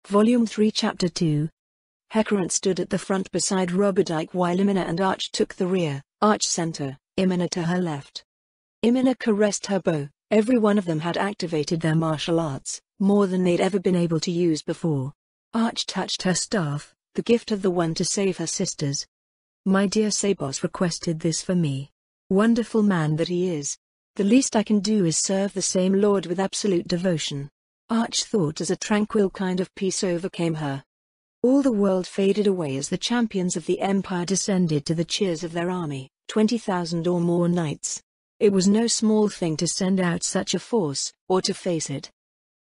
Volume 3 Chapter 2. Hecaran stood at the front beside Roberdike while Imina and Arch took the rear, Arch center, Imina to her left. Imina caressed her bow. Every one of them had activated their martial arts, more than they'd ever been able to use before. Arch touched her staff, the gift of the one to save her sisters. My dear Sabos requested this for me. Wonderful man that he is. The least I can do is serve the same Lord with absolute devotion. Arch thought as a tranquil kind of peace overcame her. All the world faded away as the champions of the Empire descended to the cheers of their army, 20,000 or more knights. It was no small thing to send out such a force, or to face it.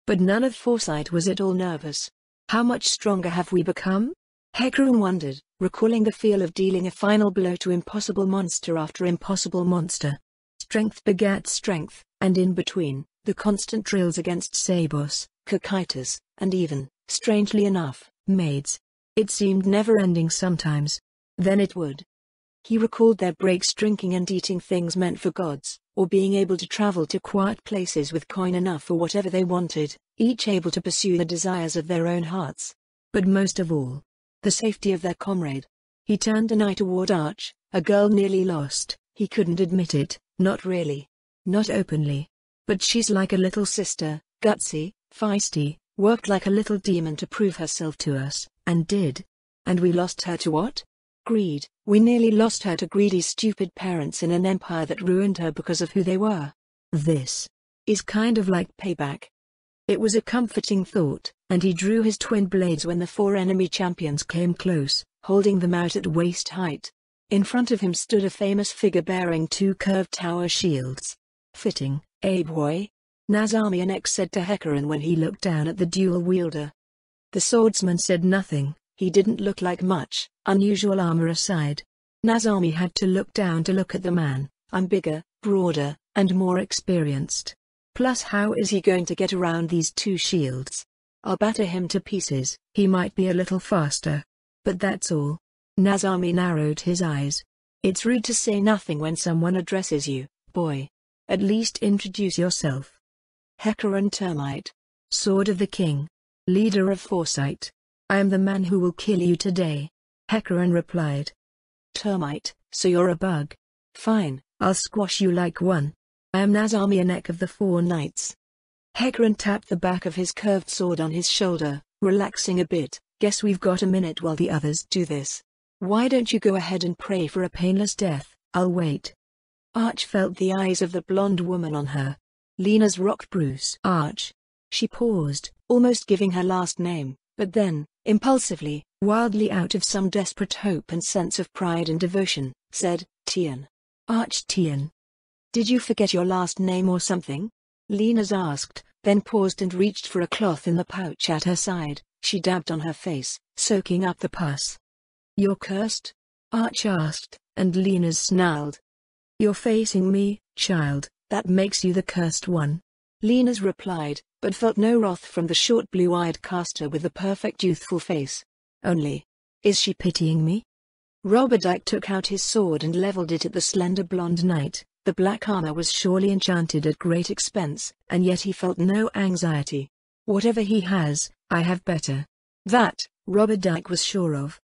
But none of foresight was at all nervous. How much stronger have we become? Hecaran wondered, recalling the feel of dealing a final blow to impossible monster after impossible monster. Strength begat strength, and in between, the constant drills against Sabos, Cocytus, and even, strangely enough, maids. It seemed never-ending sometimes. Then it would. He recalled their breaks drinking and eating things meant for gods, or being able to travel to quiet places with coin enough for whatever they wanted, each able to pursue the desires of their own hearts. But most of all, the safety of their comrade. He turned an eye toward Arch, a girl nearly lost. He couldn't admit it, not really. Not openly. But she's like a little sister, gutsy, feisty, worked like a little demon to prove herself to us, and did. And we lost her to what? Greed. We nearly lost her to greedy stupid parents in an empire that ruined her because of who they were. This is kind of like payback. It was a comforting thought, and he drew his twin blades when the four enemy champions came close, holding them out at waist height. In front of him stood a famous figure bearing two curved tower shields. Fitting, eh boy? Nazamianek said to Hecaran when he looked down at the dual wielder. The swordsman said nothing. He didn't look like much, unusual armor aside. Nazami had to look down to look at the man. I'm bigger, broader, and more experienced. Plus how is he going to get around these two shields? I'll batter him to pieces. He might be a little faster. But that's all. Nazami narrowed his eyes. It's rude to say nothing when someone addresses you, boy. At least introduce yourself. Hecaran Termite. Sword of the King. Leader of Foresight. I am the man who will kill you today. Hecaran replied. Termite, so you're a bug. Fine, I'll squash you like one. I am Nazamianek of the Four Knights. Hecaran tapped the back of his curved sword on his shoulder, relaxing a bit. Guess we've got a minute while the others do this. Why don't you go ahead and pray for a painless death? I'll wait. Arch felt the eyes of the blonde woman on her. Lena's rocked Bruce. Arch. She paused, almost giving her last name, but then, impulsively, wildly out of some desperate hope and sense of pride and devotion, said, Tian. Arch Tian. Did you forget your last name or something? Lena's asked, then paused and reached for a cloth in the pouch at her side. She dabbed on her face, soaking up the pus. You're cursed? Arch asked, and Lena's snarled. You're facing me, child, that makes you the cursed one. Lena's replied, but felt no wrath from the short blue-eyed caster with the perfect youthful face. Only, is she pitying me? Roberdike took out his sword and leveled it at the slender blonde knight. The black armor was surely enchanted at great expense, and yet he felt no anxiety. Whatever he has, I have better. That, Roberdike was sure of.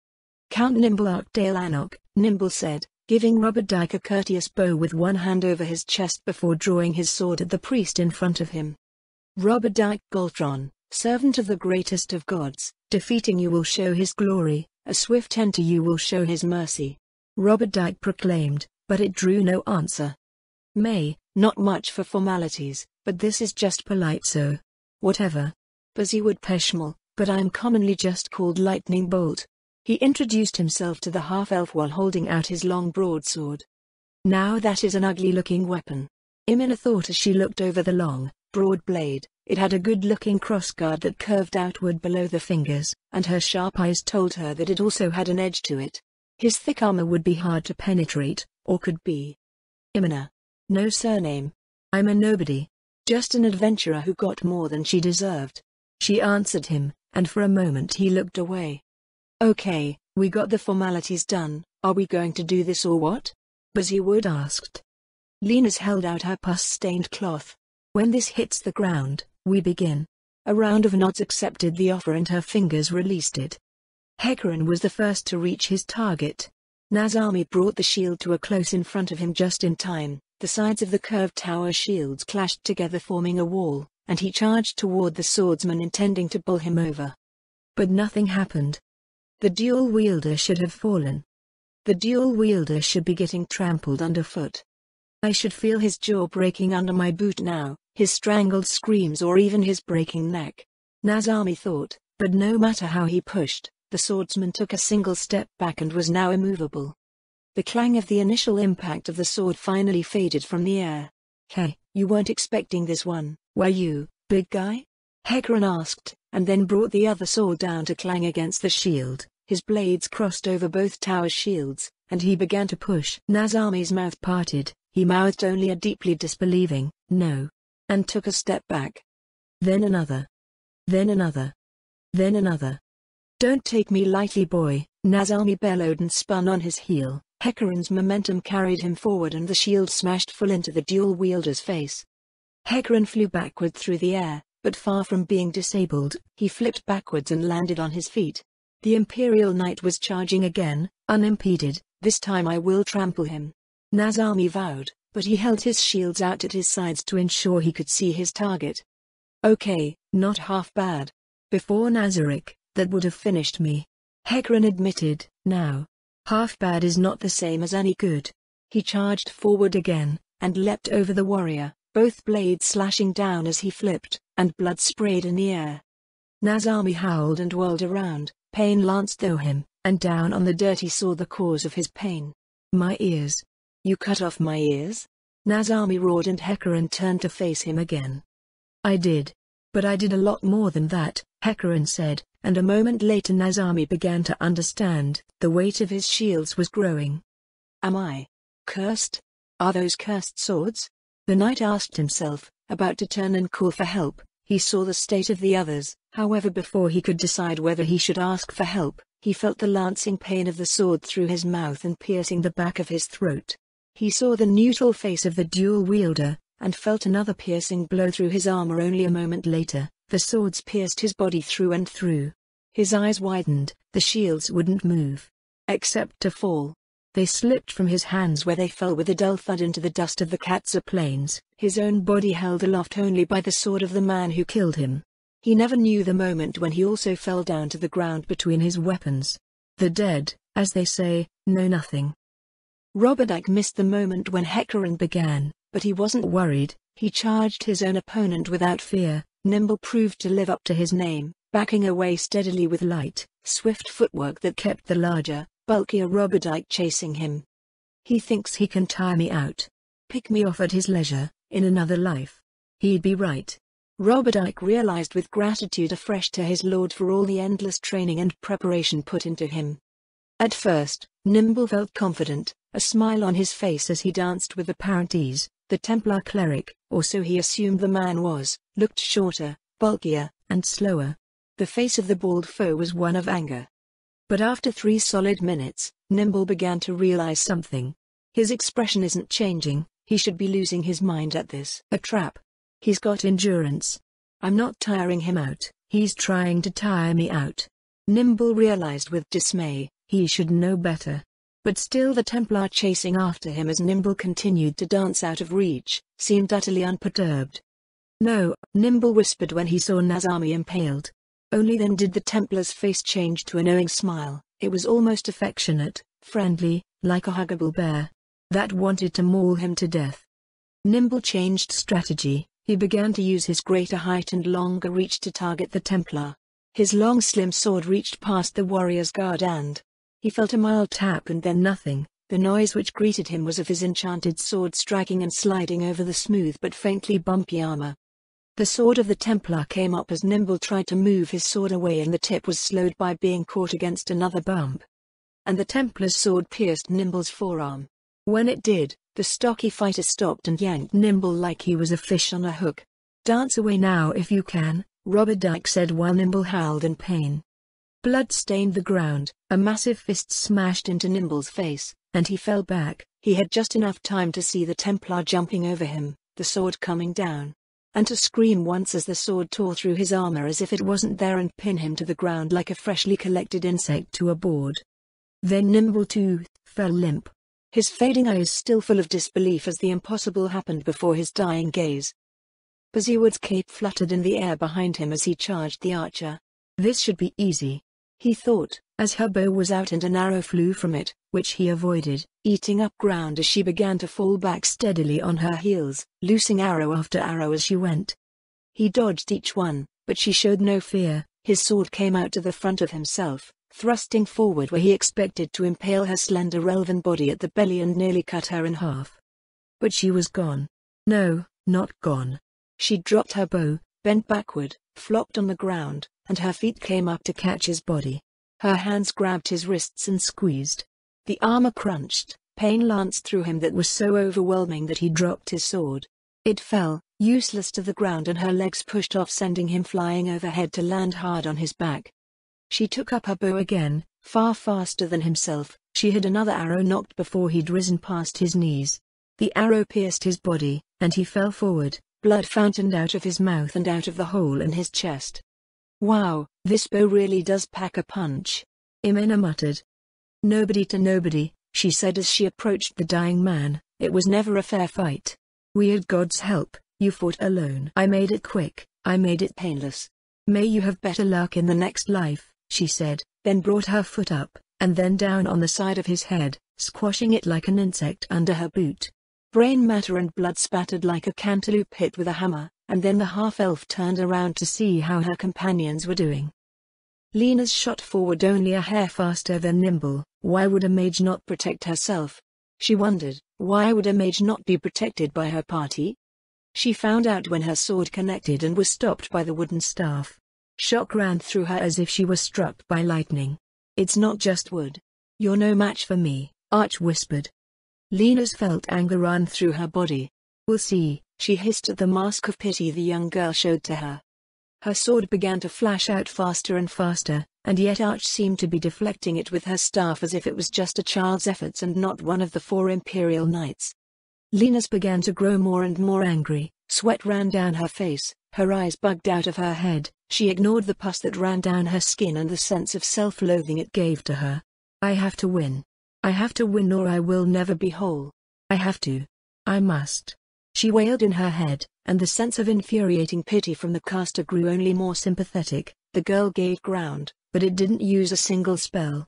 Count Nimble Arkdale Anok, Nimble said, giving Roberdike a courteous bow with one hand over his chest before drawing his sword at the priest in front of him. Roberdike Goltron, servant of the greatest of gods, defeating you will show his glory, a swift end to you will show his mercy. Roberdike proclaimed, but it drew no answer. Not much for formalities, but this is just polite so. Whatever. Bazzywood Peshmal, but I am commonly just called Lightning Bolt. He introduced himself to the half-elf while holding out his long broadsword. Now that is an ugly-looking weapon. Imina thought as she looked over the long, broad blade. It had a good-looking crossguard that curved outward below the fingers, and her sharp eyes told her that it also had an edge to it. His thick armor would be hard to penetrate, or could be. Imina. No surname. I'm a nobody. Just an adventurer who got more than she deserved. She answered him, and for a moment he looked away. Okay, we got the formalities done, are we going to do this or what? Bazzywood asked. Lena's held out her pus-stained cloth. When this hits the ground, we begin. A round of nods accepted the offer and her fingers released it. Hecarim was the first to reach his target. Nazami brought the shield to a close in front of him just in time. The sides of the curved tower shields clashed together forming a wall, and he charged toward the swordsman intending to bowl him over. But nothing happened. The dual wielder should have fallen. The dual wielder should be getting trampled underfoot. I should feel his jaw breaking under my boot now, his strangled screams or even his breaking neck. Nazami thought, but no matter how he pushed, the swordsman took a single step back and was now immovable. The clang of the initial impact of the sword finally faded from the air. "Hey, you weren't expecting this one, were you, big guy?" Hecarim asked, and then brought the other sword down to clang against the shield. His blades crossed over both tower shields, and he began to push. Nazami's mouth parted, he mouthed only a deeply disbelieving, "No," and took a step back. Then another. Then another. Then another. "Don't take me lightly, boy," Nazami bellowed and spun on his heel. Hecarim's momentum carried him forward and the shield smashed full into the dual wielder's face. Hecarim flew backward through the air, but far from being disabled, he flipped backwards and landed on his feet. The Imperial Knight was charging again, unimpeded. "This time I will trample him," Nazami vowed, but he held his shields out at his sides to ensure he could see his target. "Okay, not half bad. Before Nazarick, that would have finished me," Hecarim admitted. "Now, half bad is not the same as any good." He charged forward again, and leapt over the warrior, both blades slashing down as he flipped, and blood sprayed in the air. Nazami howled and whirled around, pain lanced through him, and down on the dirt he saw the cause of his pain. "My ears. You cut off my ears?" Nazami roared and Hecarim turned to face him again. "I did. But I did a lot more than that," Hecarim said, and a moment later Nazami began to understand. The weight of his shields was growing. "Am I cursed? Are those cursed swords?" The knight asked himself, about to turn and call for help. He saw the state of the others, however before he could decide whether he should ask for help, he felt the lancing pain of the sword through his mouth and piercing the back of his throat. He saw the neutral face of the dual wielder, and felt another piercing blow through his armor only a moment later. The swords pierced his body through and through. His eyes widened, the shields wouldn't move. Except to fall. They slipped from his hands where they fell with a dull thud into the dust of the Katza plains, his own body held aloft only by the sword of the man who killed him. He never knew the moment when he also fell down to the ground between his weapons. The dead, as they say, know nothing. Roberdike missed the moment when Hecarim began, but he wasn't worried. He charged his own opponent without fear. Nimble proved to live up to his name, backing away steadily with light, swift footwork that kept the larger, bulkier Roberdike chasing him. "He thinks he can tire me out. Pick me off at his leisure, in another life." He'd be right. Roberdike realized with gratitude afresh to his lord for all the endless training and preparation put into him. At first, Nimble felt confident, a smile on his face as he danced with apparent ease. The Templar cleric, or so he assumed the man was, looked shorter, bulkier, and slower. The face of the bald foe was one of anger. But after 3 solid minutes, Nimble began to realize something. His expression isn't changing, he should be losing his mind at this. A trap. He's got endurance. I'm not tiring him out, he's trying to tire me out. Nimble realized with dismay, he should know better. But still the Templar chasing after him as Nimble continued to dance out of reach, seemed utterly unperturbed. "No," Nimble whispered when he saw Nazami impaled. Only then did the Templar's face change to a knowing smile. It was almost affectionate, friendly, like a huggable bear that wanted to maul him to death. Nimble changed strategy. He began to use his greater height and longer reach to target the Templar. His long slim sword reached past the warrior's guard and he felt a mild tap and then nothing. The noise which greeted him was of his enchanted sword striking and sliding over the smooth but faintly bumpy armor. The sword of the Templar came up as Nimble tried to move his sword away and the tip was slowed by being caught against another bump. And the Templar's sword pierced Nimble's forearm. When it did, the stocky fighter stopped and yanked Nimble like he was a fish on a hook. "Dance away now if you can," Roberdike said while Nimble howled in pain. Blood stained the ground, a massive fist smashed into Nimble's face, and he fell back. He had just enough time to see the Templar jumping over him, the sword coming down. and to scream once as the sword tore through his armor as if it wasn't there and pin him to the ground like a freshly collected insect to a board. Then Nimbletooth fell limp, his fading eyes still full of disbelief as the impossible happened before his dying gaze. Busywood's cape fluttered in the air behind him as he charged the archer. This should be easy, he thought, as her bow was out and an arrow flew from it, which he avoided, eating up ground as she began to fall back steadily on her heels, loosing arrow after arrow as she went. He dodged each one, but she showed no fear. His sword came out to the front of himself, thrusting forward where he expected to impale her slender elven body at the belly and nearly cut her in half. But she was gone. No, not gone. She dropped her bow, bent backward, flopped on the ground, and her feet came up to catch his body. Her hands grabbed his wrists and squeezed. The armor crunched, pain lanced through him that was so overwhelming that he dropped his sword. It fell, useless to the ground, and her legs pushed off, sending him flying overhead to land hard on his back. She took up her bow again, far faster than himself. She had another arrow knocked before he'd risen past his knees. The arrow pierced his body, and he fell forward, blood fountained out of his mouth and out of the hole in his chest. Wow, this bow really does pack a punch, Imina muttered. Nobody to nobody, she said as she approached the dying man. It was never a fair fight. We had God's help. You fought alone. I made it quick, I made it painless. May you have better luck in the next life, she said, then brought her foot up, and then down on the side of his head, squashing it like an insect under her boot. Brain matter and blood spattered like a cantaloupe hit with a hammer, and then the half-elf turned around to see how her companions were doing. Lena's shot forward only a hair faster than Nimble. Why would a mage not protect herself? She wondered, why would a mage not be protected by her party? She found out when her sword connected and was stopped by the wooden staff. Shock ran through her as if she was struck by lightning. It's not just wood. You're no match for me, Arch whispered. Lena's felt anger run through her body. We'll see, she hissed at the mask of pity the young girl showed to her. Her sword began to flash out faster and faster, and yet Arch seemed to be deflecting it with her staff as if it was just a child's efforts and not one of the 4 Imperial Knights. Lena's began to grow more and more angry. Sweat ran down her face, her eyes bugged out of her head. She ignored the pus that ran down her skin and the sense of self-loathing it gave to her. I have to win. I have to win or I will never be whole. I have to. I must. She wailed in her head, and the sense of infuriating pity from the caster grew only more sympathetic. The girl gave ground, but it didn't use a single spell.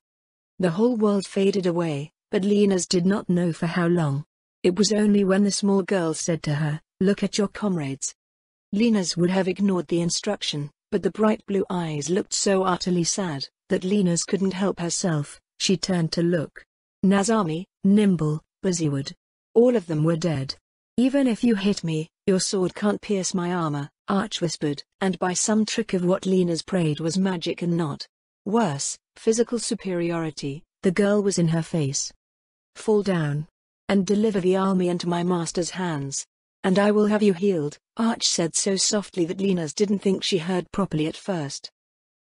The whole world faded away, but Lena's did not know for how long. It was only when the small girl said to her, "Look at your comrades." Lena's would have ignored the instruction, but the bright blue eyes looked so utterly sad, that Lena's couldn't help herself. She turned to look. Nazami, Nimble, Busywood. All of them were dead. Even if you hit me, your sword can't pierce my armor, Arch whispered, and by some trick of what Lena's prayed was magic and not worse, physical superiority, the girl was in her face. Fall down. And deliver the army into my master's hands. And I will have you healed, Arch said so softly that Lena's didn't think she heard properly at first.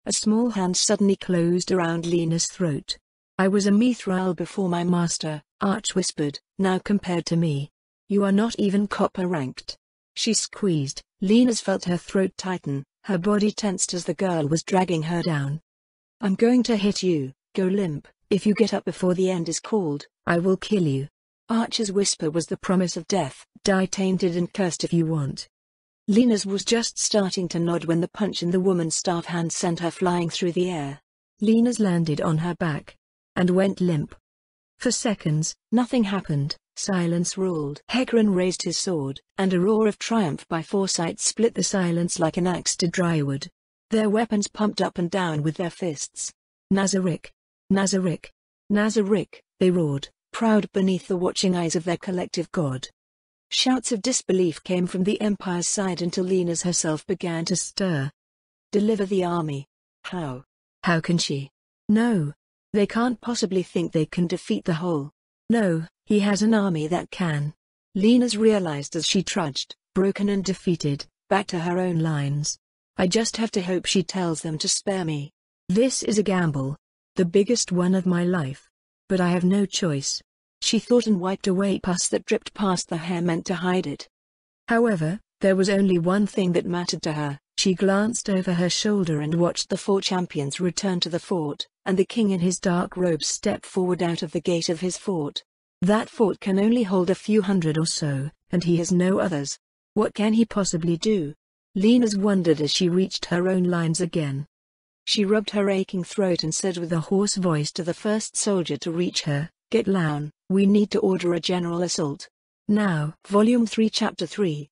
A small hand suddenly closed around Lena's throat. I was a Mithril before my master, Arch whispered, now compared to me. You are not even copper ranked. She squeezed. Lena's felt her throat tighten, her body tensed as the girl was dragging her down. I'm going to hit you, go limp. If you get up before the end is called, I will kill you. Archer's whisper was the promise of death. Die tainted and cursed if you want. Lena's was just starting to nod when the punch in the woman's staff hand sent her flying through the air. Lena's landed on her back and went limp. For seconds, nothing happened. Silence ruled. Hecarim raised his sword, and a roar of triumph by Foresight split the silence like an axe to dry wood. Their weapons pumped up and down with their fists. Nazarick! Nazarick! Nazarick! They roared, proud beneath the watching eyes of their collective god. Shouts of disbelief came from the Empire's side until Lena's herself began to stir. Deliver the army. How? How can she? No. They can't possibly think they can defeat the whole. No, he has an army that can. Lena's realized as she trudged, broken and defeated, back to her own lines. I just have to hope she tells them to spare me. This is a gamble. The biggest one of my life. But I have no choice. She thought and wiped away pus that dripped past the hair meant to hide it. However, There was only one thing that mattered to her. She glanced over her shoulder and watched the 4 champions return to the fort, and the king in his dark robes step forward out of the gate of his fort. That fort can only hold a few hundred or so, and he has no others. What can he possibly do? Lena's wondered as she reached her own lines again. She rubbed her aching throat and said with a hoarse voice to the first soldier to reach her, "Get down, we need to order a general assault. Now." Volume 3 Chapter 3.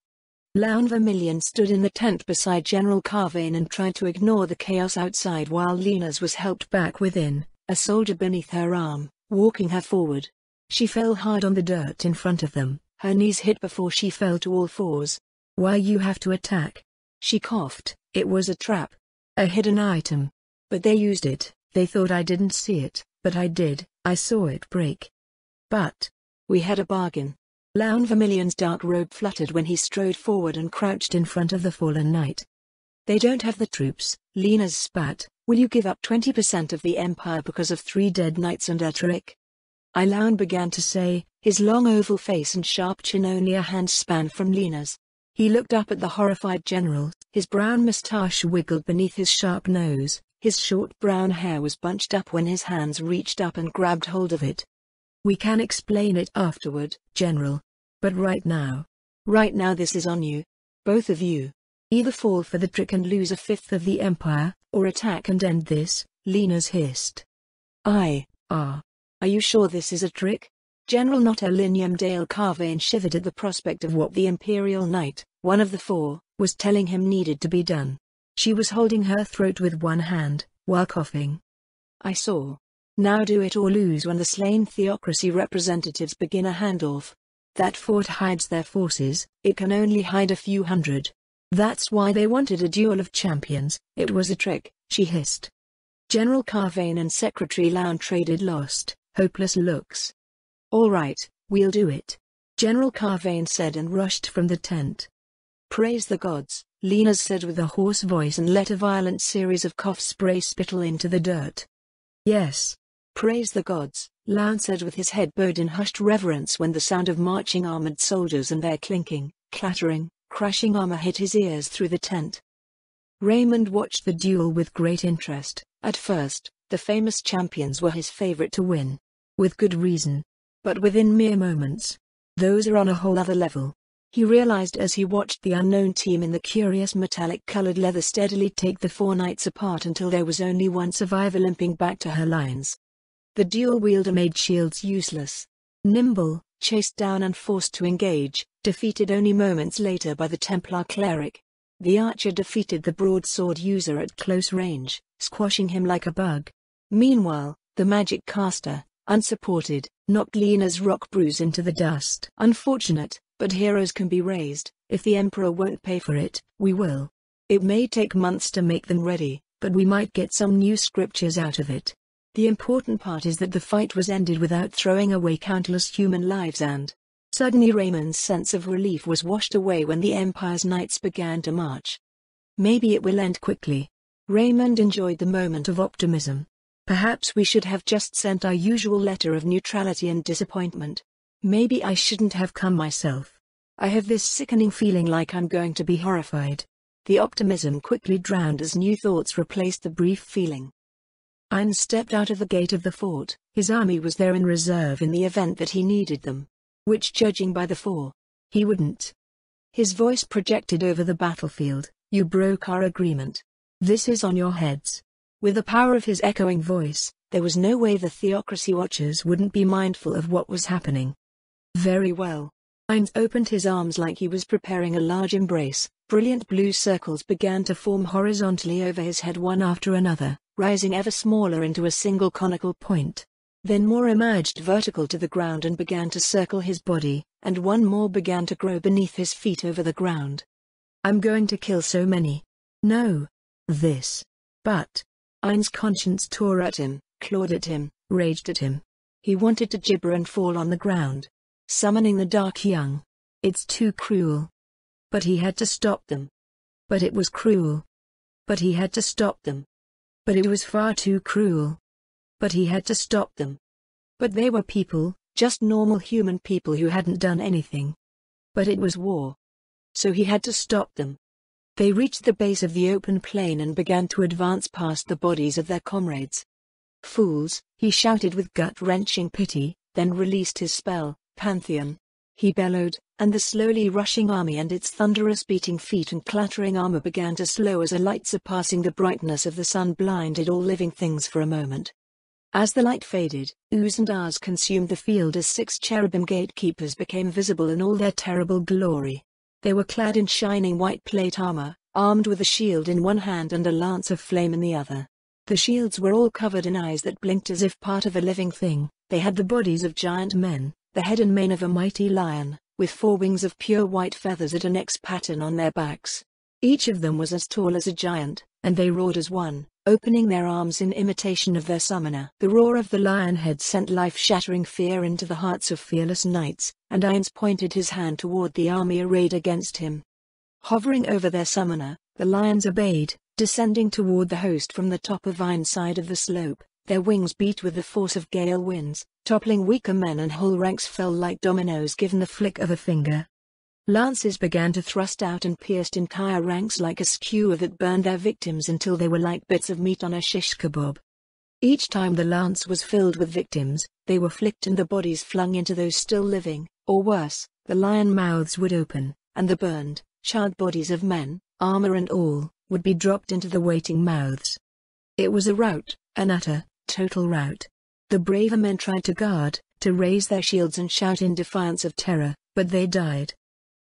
Loun Vermillion stood in the tent beside General Carvane and tried to ignore the chaos outside while Lena's was helped back within, a soldier beneath her arm, walking her forward. She fell hard on the dirt in front of them, her knees hit before she fell to all fours. "Why you have to attack?" She coughed. "It was a trap. A hidden item. But they used it. They thought I didn't see it, but I did. I saw it break. But we had a bargain." Loun Vermillion's dark robe fluttered when he strode forward and crouched in front of the fallen knight. "They don't have the troops," Lena's spat. "Will you give up 20% of the empire because of 3 dead knights and a trick?" Loun began to say, his long oval face and sharp chin only a handspan from Lena's. He looked up at the horrified general, his brown moustache wiggled beneath his sharp nose, his short brown hair was bunched up when his hands reached up and grabbed hold of it. "We can explain it afterward, General. But right now this is on you. Both of you. Either fall for the trick and lose 1/5 of the empire, or attack and end this," Lena's hissed. Are you sure this is a trick?" General Notta Linium Dale Carvane shivered at the prospect of what the Imperial Knight, one of the 4, was telling him needed to be done. She was holding her throat with one hand, while coughing. "I saw. Now do it or lose." When the slain theocracy representatives begin a handoff. That fort hides their forces, it can only hide a few hundred. That's why they wanted a duel of champions. It was a trick, she hissed. General Carvane and Secretary Loun traded lost, hopeless looks. "All right, we'll do it," General Carvane said and rushed from the tent. "Praise the gods," Lena's said with a hoarse voice and let a violent series of cough spray spittle into the dirt. "Yes. Praise the gods," Loun said with his head bowed in hushed reverence when the sound of marching armored soldiers and their clinking, clattering, crashing armor hit his ears through the tent. Raymond watched the duel with great interest. At first, the famous champions were his favorite to win. With good reason. But within mere moments, those are on a whole other level. He realized as he watched the unknown team in the curious metallic-colored leather steadily take the 4 knights apart until there was only one survivor limping back to her lines. The dual wielder made shields useless. Nimble, chased down and forced to engage, defeated only moments later by the Templar cleric. The archer defeated the broadsword user at close range, squashing him like a bug. Meanwhile, the magic caster, unsupported, knocked Lena's rock bruise into the dust. "Unfortunate, but heroes can be raised. If the Emperor won't pay for it, we will. It may take months to make them ready, but we might get some new scriptures out of it. The important part is that the fight was ended without throwing away countless human lives." And suddenly Raymond's sense of relief was washed away when the Empire's knights began to march. Maybe it will end quickly. Raymond enjoyed the moment of optimism. Perhaps we should have just sent our usual letter of neutrality and disappointment. Maybe I shouldn't have come myself. I have this sickening feeling like I'm going to be horrified. The optimism quickly drowned as new thoughts replaced the brief feeling. Ainz stepped out of the gate of the fort. His army was there in reserve in the event that he needed them. Which, judging by the 4, he wouldn't. His voice projected over the battlefield. "You broke our agreement. This is on your heads." With the power of his echoing voice, there was no way the Theocracy Watchers wouldn't be mindful of what was happening. "Very well." Ainz opened his arms like he was preparing a large embrace. Brilliant blue circles began to form horizontally over his head one after another, rising ever smaller into a single conical point. Then more emerged vertical to the ground and began to circle his body, and one more began to grow beneath his feet over the ground. "I'm going to kill so many." "No. This." But Ainz's conscience tore at him, clawed at him, raged at him. He wanted to gibber and fall on the ground. Summoning the Dark Young. It's too cruel. But he had to stop them. But it was cruel. But he had to stop them. But it was far too cruel. But he had to stop them. But they were people, just normal human people who hadn't done anything. But it was war. so he had to stop them. They reached the base of the open plain and began to advance past the bodies of their comrades. "Fools," he shouted with gut-wrenching pity, then released his spell, Pantheon. He bellowed, and the slowly rushing army and its thunderous beating feet and clattering armor began to slow as a light surpassing the brightness of the sun blinded all living things for a moment. As the light faded, ooze and ahs consumed the field as 6 cherubim gatekeepers became visible in all their terrible glory. They were clad in shining white plate armor, armed with a shield in one hand and a lance of flame in the other. The shields were all covered in eyes that blinked as if part of a living thing. They had the bodies of giant men, the head and mane of a mighty lion, with 4 wings of pure white feathers at an X pattern on their backs. Each of them was as tall as a giant, and they roared as one, opening their arms in imitation of their summoner. The roar of the lion head sent life-shattering fear into the hearts of fearless knights, and Ainz pointed his hand toward the army arrayed against him. Hovering over their summoner, the lions obeyed, descending toward the host from the top of Ainz's side of the slope. Their wings beat with the force of gale winds, toppling weaker men, and whole ranks fell like dominoes given the flick of a finger. Lances began to thrust out and pierced entire ranks like a skewer that burned their victims until they were like bits of meat on a shish kebab. Each time the lance was filled with victims, they were flicked and the bodies flung into those still living, or worse, the lion mouths would open, and the burned, charred bodies of men, armor and all, would be dropped into the waiting mouths. It was a rout, an utter, total rout. The braver men tried to guard, to raise their shields and shout in defiance of terror, but they died.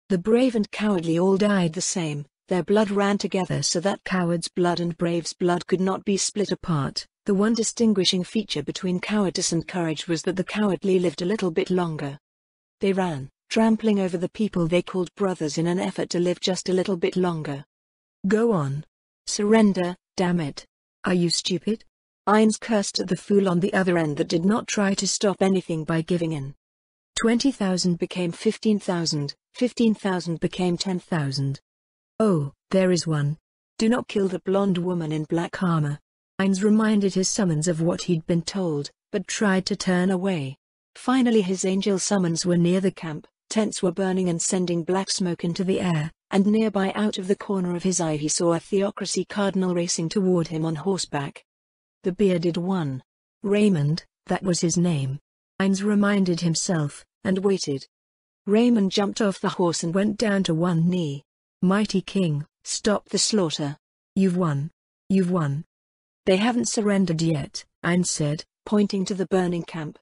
The brave and cowardly all died the same. Their blood ran together so that coward's blood and brave's blood could not be split apart. The one distinguishing feature between cowardice and courage was that the cowardly lived a little bit longer. They ran, trampling over the people they called brothers in an effort to live just a little bit longer. "Go on. Surrender, damn it. Are you stupid?" Ainz cursed at the fool on the other end that did not try to stop anything by giving in. 20,000 became 15,000, 15,000 became 10,000. "Oh, there is one. Do not kill the blonde woman in black armor." Ainz reminded his summons of what he'd been told, but tried to turn away. Finally his angel summons were near the camp, tents were burning and sending black smoke into the air, and nearby out of the corner of his eye he saw a theocracy cardinal racing toward him on horseback. The bearded one. Raymond, that was his name. Ainz reminded himself, and waited. Raymond jumped off the horse and went down to one knee. "Mighty King, stop the slaughter. You've won. You've won." "They haven't surrendered yet," Ainz said, pointing to the burning camp.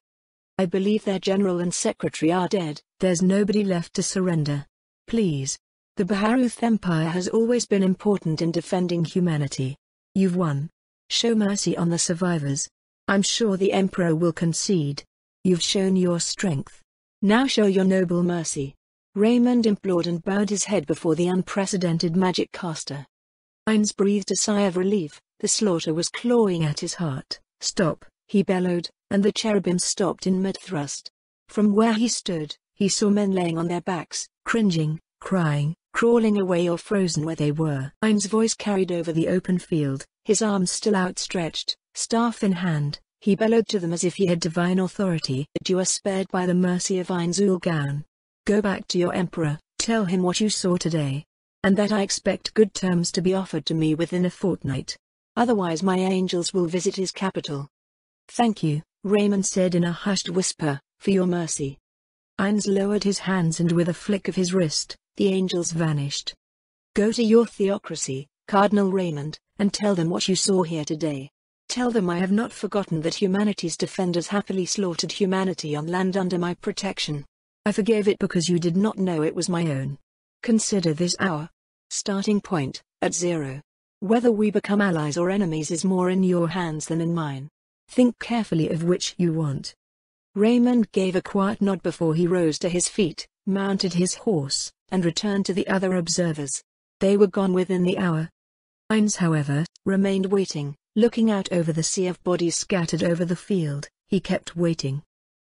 "I believe their general and secretary are dead. There's nobody left to surrender. Please. The Baharuth Empire has always been important in defending humanity. You've won. Show mercy on the survivors. I'm sure the Emperor will concede. You've shown your strength. Now show your noble mercy." Raymond implored and bowed his head before the unprecedented magic caster. Ainz breathed a sigh of relief. The slaughter was clawing at his heart. "Stop," he bellowed, and the cherubim stopped in mid-thrust. From where he stood, he saw men laying on their backs, cringing, crying, crawling away or frozen where they were. Ainz's voice carried over the open field, his arms still outstretched, staff in hand. He bellowed to them as if he had divine authority. "That you are spared by the mercy of Ainz Ulgan. Go back to your emperor, tell him what you saw today. And that I expect good terms to be offered to me within a fortnight. Otherwise my angels will visit his capital." "Thank you," Raymond said in a hushed whisper, "for your mercy." Ainz lowered his hands and with a flick of his wrist, the angels vanished. "Go to your theocracy, Cardinal Raymond, and tell them what you saw here today. Tell them I have not forgotten that humanity's defenders happily slaughtered humanity on land under my protection. I forgave it because you did not know it was my own. Consider this our starting point, at 0. Whether we become allies or enemies is more in your hands than in mine. Think carefully of which you want." Raymond gave a quiet nod before he rose to his feet, mounted his horse, and returned to the other observers. They were gone within the hour. Ainz, however, remained waiting, looking out over the sea of bodies scattered over the field. He kept waiting.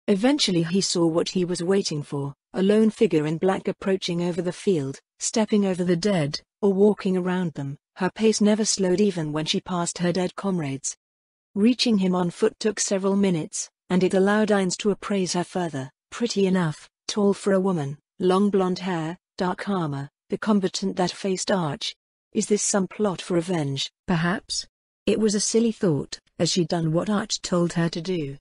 Eventually he saw what he was waiting for, a lone figure in black approaching over the field, stepping over the dead, or walking around them. Her pace never slowed even when she passed her dead comrades. Reaching him on foot took several minutes, and it allowed Ainz to appraise her further. Pretty enough, tall for a woman, long blonde hair, dark armor, the combatant that faced Arch. Is this some plot for revenge, perhaps? It was a silly thought, as she'd done what Arch told her to do.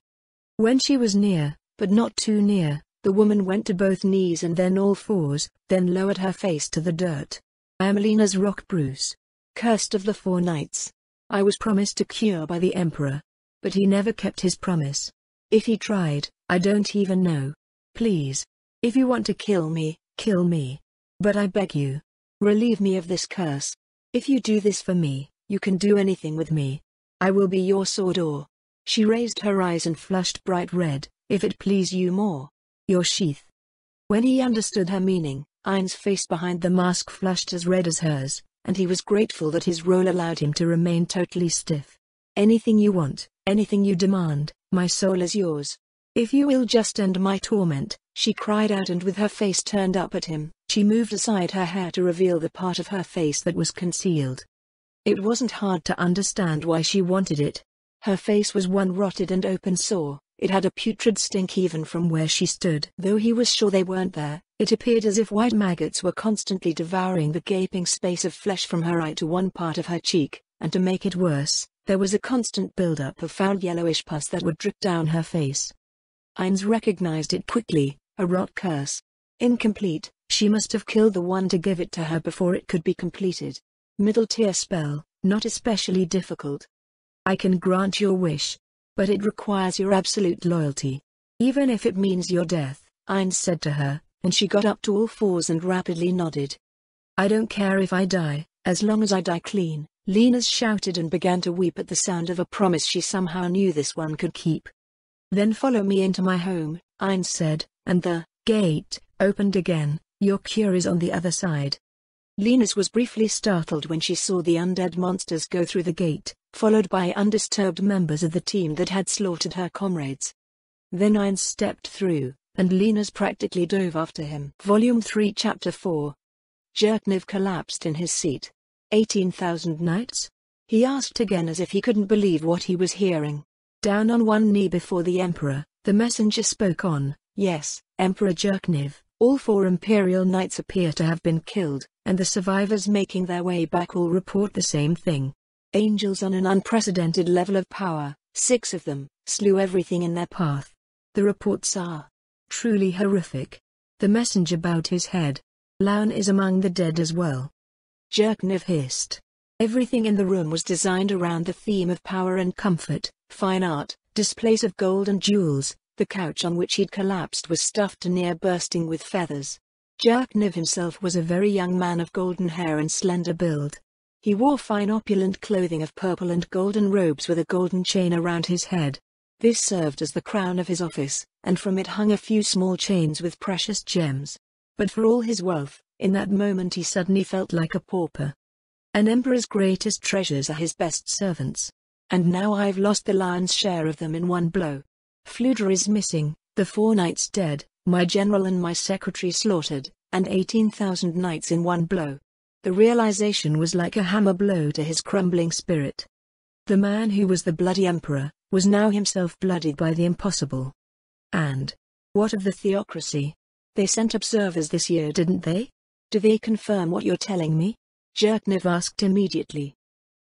When she was near, but not too near, the woman went to both knees and then all fours, then lowered her face to the dirt. I am Alina's rock Bruce. Cursed of the four knights. I was promised a cure by the Emperor. But he never kept his promise. If he tried, I don't even know. Please. If you want to kill me, kill me. But I beg you. Relieve me of this curse. If you do this for me, you can do anything with me. I will be your sword or... She raised her eyes and flushed bright red. If it please you more. Your sheath. When he understood her meaning, Ain's face behind the mask flushed as red as hers, and he was grateful that his role allowed him to remain totally stiff. Anything you want, anything you demand, my soul is yours. If you will just end my torment, she cried out, and with her face turned up at him, she moved aside her hair to reveal the part of her face that was concealed. It wasn't hard to understand why she wanted it. Her face was one rotted and open sore. It had a putrid stink even from where she stood. Though he was sure they weren't there, it appeared as if white maggots were constantly devouring the gaping space of flesh from her eye to one part of her cheek, and to make it worse, there was a constant buildup of foul yellowish pus that would drip down her face. Ain's recognized it quickly, a rot curse. Incomplete, she must have killed the one to give it to her before it could be completed. Middle tier spell, not especially difficult. I can grant your wish. But it requires your absolute loyalty. Even if it means your death, Ain said to her, and she got up to all fours and rapidly nodded. I don't care if I die, as long as I die clean, Lena shouted and began to weep at the sound of a promise she somehow knew this one could keep. Then follow me into my home, Ain said, and the gate opened again. Your cure is on the other side. Lena's was briefly startled when she saw the undead monsters go through the gate, followed by undisturbed members of the team that had slaughtered her comrades. Then Ain stepped through, and Lena's practically dove after him. Volume 3 Chapter 4. Jerkniv collapsed in his seat. 18,000 knights? He asked again as if he couldn't believe what he was hearing. Down on one knee before the Emperor, the messenger spoke on. Yes, Emperor Jerkniv, all 4 Imperial knights appear to have been killed, and the survivors making their way back all report the same thing. Angels on an unprecedented level of power, 6 of them, slew everything in their path. The reports are truly horrific. The messenger bowed his head. Laon is among the dead as well. Jerkniv hissed. Everything in the room was designed around the theme of power and comfort, fine art, displays of gold and jewels. The couch on which he'd collapsed was stuffed to near bursting with feathers. Jerkniv himself was a very young man of golden hair and slender build. He wore fine opulent clothing of purple and golden robes with a golden chain around his head. This served as the crown of his office, and from it hung a few small chains with precious gems. But for all his wealth, in that moment he suddenly felt like a pauper. An emperor's greatest treasures are his best servants. And now I've lost the lion's share of them in one blow. Fludra is missing, the 4 knights dead, my general and my secretary slaughtered, and 18,000 knights in one blow. The realization was like a hammer blow to his crumbling spirit. The man who was the bloody emperor, was now himself bloodied by the impossible. And what of the theocracy? They sent observers this year, didn't they? Do they confirm what you're telling me? Jerkniv asked immediately.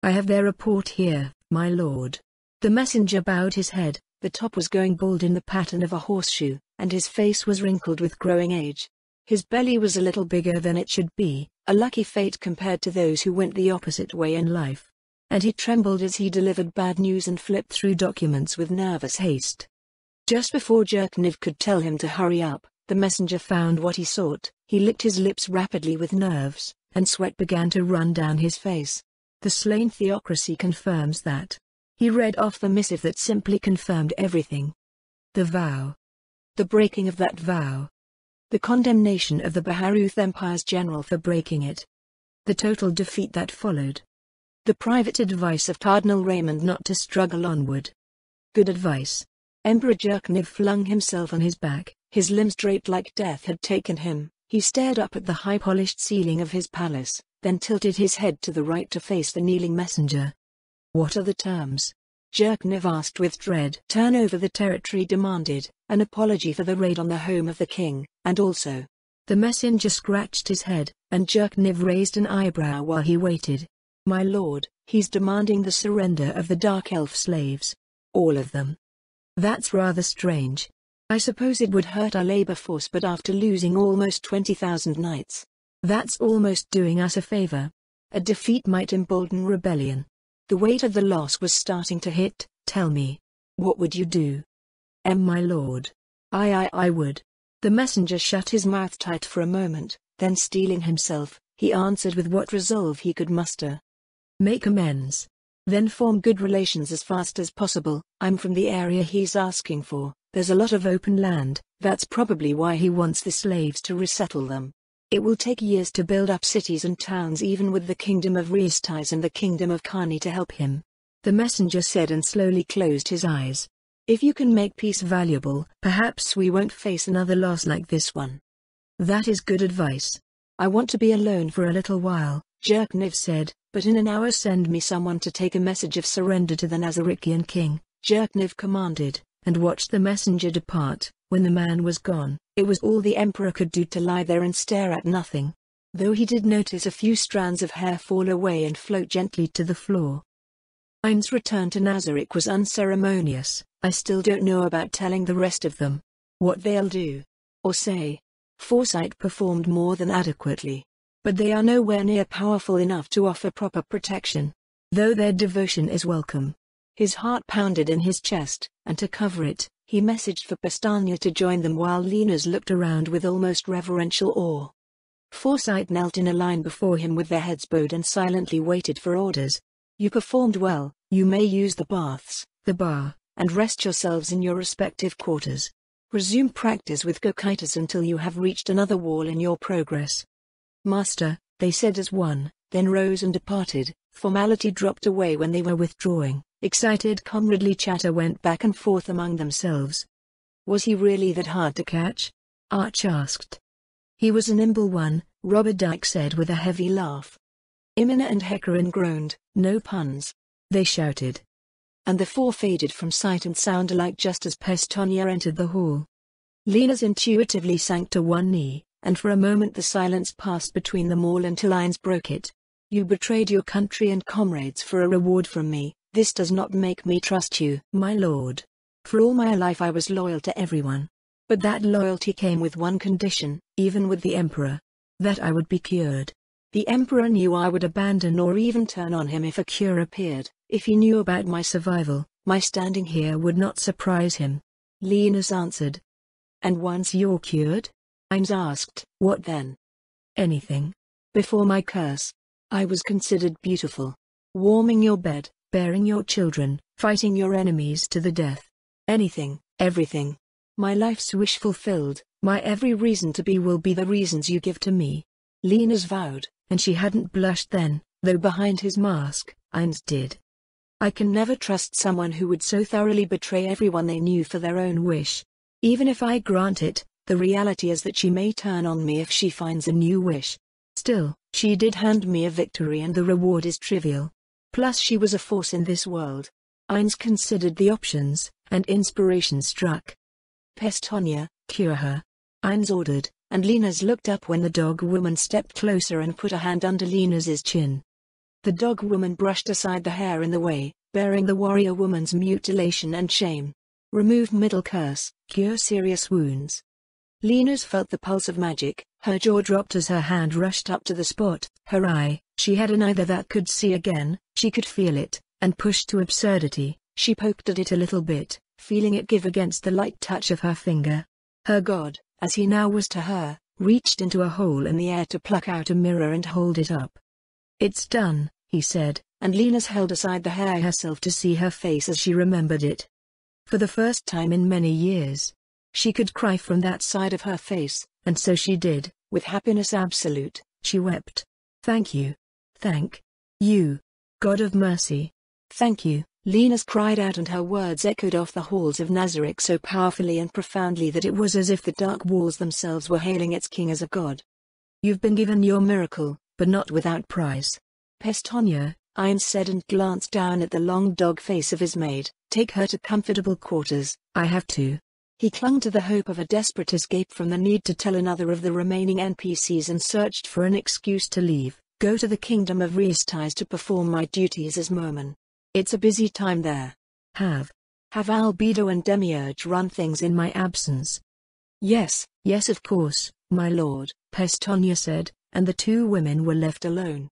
I have their report here, my lord. The messenger bowed his head. The top was going bald in the pattern of a horseshoe, and his face was wrinkled with growing age. His belly was a little bigger than it should be, a lucky fate compared to those who went the opposite way in life. And he trembled as he delivered bad news and flipped through documents with nervous haste. Just before Jerkniv could tell him to hurry up, the messenger found what he sought. He licked his lips rapidly with nerves, and sweat began to run down his face. The slain theocracy confirms that. He read off the missive that simply confirmed everything. The vow. The breaking of that vow. The condemnation of the Baharuth Empire's general for breaking it. The total defeat that followed. The private advice of Cardinal Raymond not to struggle onward. Good advice. Emperor Jerkniv flung himself on his back, his limbs draped like death had taken him. He stared up at the high-polished ceiling of his palace, then tilted his head to the right to face the kneeling messenger. What are the terms? Jerkniv asked with dread. Turn over the territory demanded, an apology for the raid on the home of the king, and also The messenger scratched his head, and Jerkniv raised an eyebrow while he waited. My lord, he's demanding the surrender of the Dark Elf slaves. All of them. That's rather strange. I suppose it would hurt our labor force, but after losing almost 20,000 knights, that's almost doing us a favor. A defeat might embolden rebellion. The weight of the loss was starting to hit. Tell me, what would you do? My lord. I would. The messenger shut his mouth tight for a moment, then steeling himself, he answered with what resolve he could muster. Make amends. Then form good relations as fast as possible. I'm from the area he's asking for. There's a lot of open land. That's probably why he wants the slaves to resettle them. It will take years to build up cities and towns, even with the kingdom of Reestais and the kingdom of Kani to help him. The messenger said and slowly closed his eyes. If you can make peace valuable, perhaps we won't face another loss like this one. That is good advice. I want to be alone for a little while, Jerkniv said, but in an hour send me someone to take a message of surrender to the Nazarikian king, Jerkniv commanded, and watched the messenger depart. When the man was gone, it was all the emperor could do to lie there and stare at nothing. Though he did notice a few strands of hair fall away and float gently to the floor. Ain's return to Nazarik was unceremonious. I still don't know about telling the rest of them what they'll do or say. Foresight performed more than adequately, but they are nowhere near powerful enough to offer proper protection, though their devotion is welcome. His heart pounded in his chest, and to cover it, he messaged for Pestania to join them while Linas looked around with almost reverential awe. Foresight knelt in a line before him with their heads bowed and silently waited for orders. You performed well. You may use the baths, the bar, and rest yourselves in your respective quarters. Resume practice with Gokaitas until you have reached another wall in your progress. Master, they said as one, then rose and departed. Formality dropped away when they were withdrawing. Excited comradely chatter went back and forth among themselves. Was he really that hard to catch? Arch asked. He was a nimble one, Robert said with a heavy laugh. Imina and Hecarim groaned. No puns. They shouted. And the four faded from sight and sound alike just as Pestania entered the hall. Linas intuitively sank to one knee, and for a moment the silence passed between them all until Ain's broke it. You betrayed your country and comrades for a reward from me. This does not make me trust you, my lord. For all my life I was loyal to everyone. But that loyalty came with one condition, even with the emperor. That I would be cured. The emperor knew I would abandon or even turn on him if a cure appeared. If he knew about my survival, my standing here would not surprise him. Linas answered. And once you're cured? Ain's asked. What then? Anything. Before my curse, I was considered beautiful. Warming your bed, bearing your children, fighting your enemies to the death. Anything, everything. My life's wish fulfilled, my every reason to be will be the reasons you give to me. Linas vowed, and she hadn't blushed then, though behind his mask, Ain's did. I can never trust someone who would so thoroughly betray everyone they knew for their own wish. Even if I grant it, the reality is that she may turn on me if she finds a new wish. Still, she did hand me a victory and the reward is trivial. Plus she was a force in this world. Ain's considered the options, and inspiration struck. Pestania, cure her. Ain's ordered, and Linas looked up when the dog woman stepped closer and put a hand under Linas's chin. The dog woman brushed aside the hair in the way, bearing the warrior woman's mutilation and shame. Remove middle curse, cure serious wounds. Linas felt the pulse of magic. Her jaw dropped as her hand rushed up to the spot. Her eye, she had an eye that could see again, she could feel it, and pushed to absurdity, she poked at it a little bit, feeling it give against the light touch of her finger. Her god, as he now was to her, reached into a hole in the air to pluck out a mirror and hold it up. It's done, he said, and Linas held aside the hair herself to see her face as she remembered it. For the first time in many years, she could cry from that side of her face, and so she did, with happiness absolute. She wept. Thank you. Thank you, God of mercy. Thank you, Linas cried out, and her words echoed off the halls of Nazarik so powerfully and profoundly that it was as if the dark walls themselves were hailing its king as a god. You've been given your miracle, but not without price. Pestania, Ain said and glanced down at the long dog face of his maid. Take her to comfortable quarters. I have to He clung to the hope of a desperate escape from the need to tell another of the remaining NPCs and searched for an excuse to leave, go to the kingdom of Reestais to perform my duties as merman. It's a busy time there. Have Albedo and Demiurge run things in my absence? Yes, of course, my lord, Pestonia said, and the two women were left alone.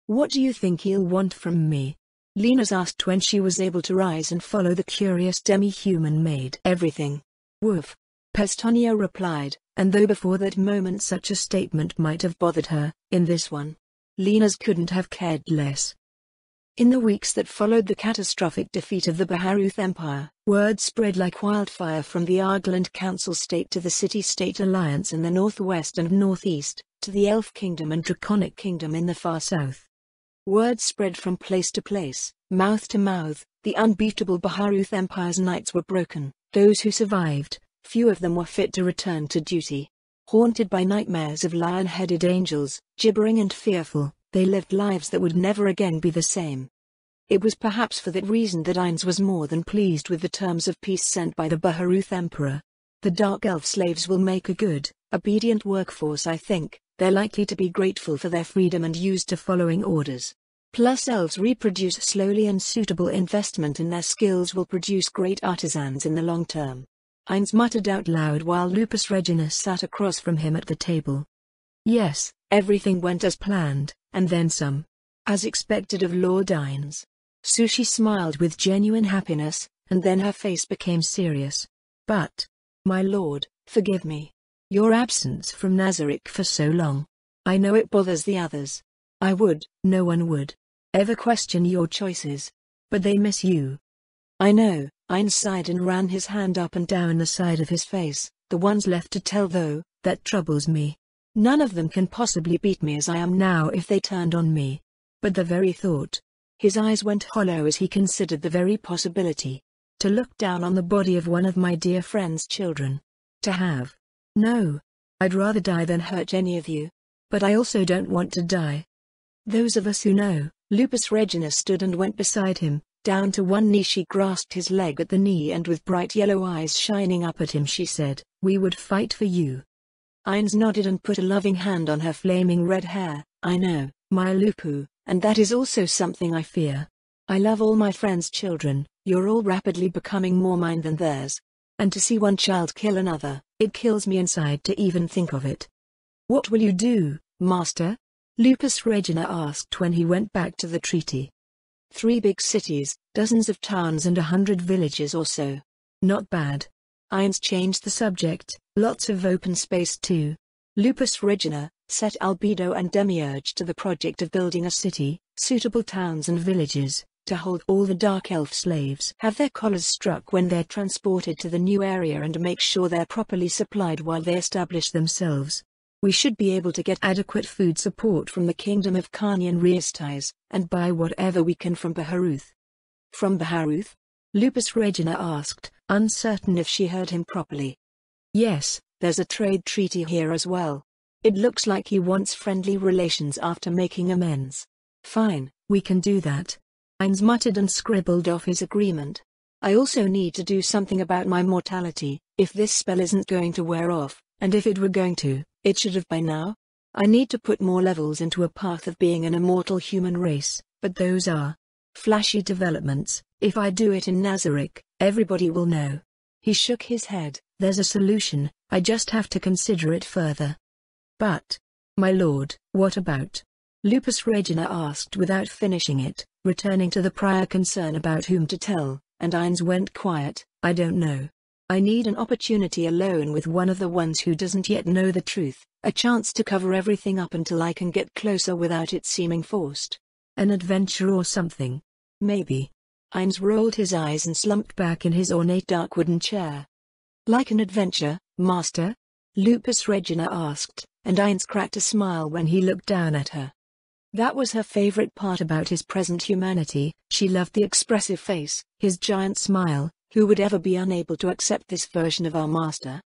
What do you think he'll want from me? Lena's asked when she was able to rise and follow the curious demi-human maid. Everything. Woof. Pestonia replied, and though before that moment such a statement might have bothered her, in this one, Lena's couldn't have cared less. In the weeks that followed the catastrophic defeat of the Baharuth Empire, word spread like wildfire from the Argland Council State to the City-State Alliance in the northwest and northeast, to the Elf Kingdom and Draconic Kingdom in the far south. Word spread from place to place, mouth to mouth. The unbeatable Baharuth Empire's knights were broken. Those who survived, few of them were fit to return to duty. Haunted by nightmares of lion-headed angels, gibbering and fearful, they lived lives that would never again be the same. It was perhaps for that reason that Ainz was more than pleased with the terms of peace sent by the Baharuth Emperor. The Dark Elf slaves will make a good, obedient workforce. I think they're likely to be grateful for their freedom and used to following orders. Plus elves reproduce slowly and suitable investment in their skills will produce great artisans in the long term. Ainz muttered out loud while Lupus Reginus sat across from him at the table. Yes, everything went as planned, and then some. As expected of Lord Ainz. Sushi smiled with genuine happiness, and then her face became serious. But, my lord, forgive me. Your absence from Nazarick for so long. I know it bothers the others. No one would, ever question your choices. But they miss you. I know, Ainz sighed and ran his hand up and down the side of his face. The ones left to tell though, that troubles me. None of them can possibly beat me as I am now if they turned on me. But the very thought. His eyes went hollow as he considered the very possibility. To look down on the body of one of my dear friend's children. No. I'd rather die than hurt any of you. But I also don't want to die. Those of us who know. Lupus Reginus stood and went beside him. Down to one knee she grasped his leg at the knee and with bright yellow eyes shining up at him she said, "We would fight for you." Ainz nodded and put a loving hand on her flaming red hair. I know, my Lupu, and that is also something I fear. I love all my friends' children, you're all rapidly becoming more mine than theirs. And to see one child kill another, it kills me inside to even think of it. What will you do, Master? Lupus Regina asked when he went back to the treaty. 3 big cities, dozens of towns and 100 villages or so. Not bad. Ainz changed the subject, lots of open space too. Lupus Regina set Albedo and Demiurge to the project of building a city, suitable towns and villages, to hold all the Dark Elf slaves. Have their collars struck when they're transported to the new area and make sure they're properly supplied while they establish themselves. We should be able to get adequate food support from the Kingdom of Carnian Reestais, and buy whatever we can from Baharuth. From Baharuth? Lupus Regina asked, uncertain if she heard him properly. Yes, there's a trade treaty here as well. It looks like he wants friendly relations after making amends. Fine, we can do that. Ainz muttered and scribbled off his agreement. I also need to do something about my mortality, if this spell isn't going to wear off, and if it were going to. It should have by now. I need to put more levels into a path of being an immortal human race, but those are flashy developments. If I do it in Nazarick, everybody will know. He shook his head. There's a solution, I just have to consider it further. But, my lord, what about? Lupus Regina asked without finishing it, returning to the prior concern about whom to tell, and Ainz went quiet. I don't know. I need an opportunity alone with one of the ones who doesn't yet know the truth, a chance to cover everything up until I can get closer without it seeming forced. An adventure or something. Maybe. Ainz rolled his eyes and slumped back in his ornate dark wooden chair. Like an adventure, Master? Lupus Regina asked, and Ainz cracked a smile when he looked down at her. That was her favorite part about his present humanity. She loved the expressive face, his giant smile. Who would ever be unable to accept this version of our master?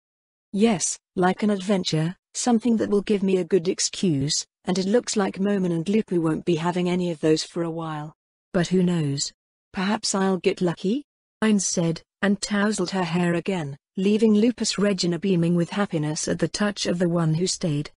Yes, like an adventure, something that will give me a good excuse, and it looks like Moman and Lupu won't be having any of those for a while. But who knows? Perhaps I'll get lucky? Ainz said, and tousled her hair again, leaving Lupus Regina beaming with happiness at the touch of the one who stayed.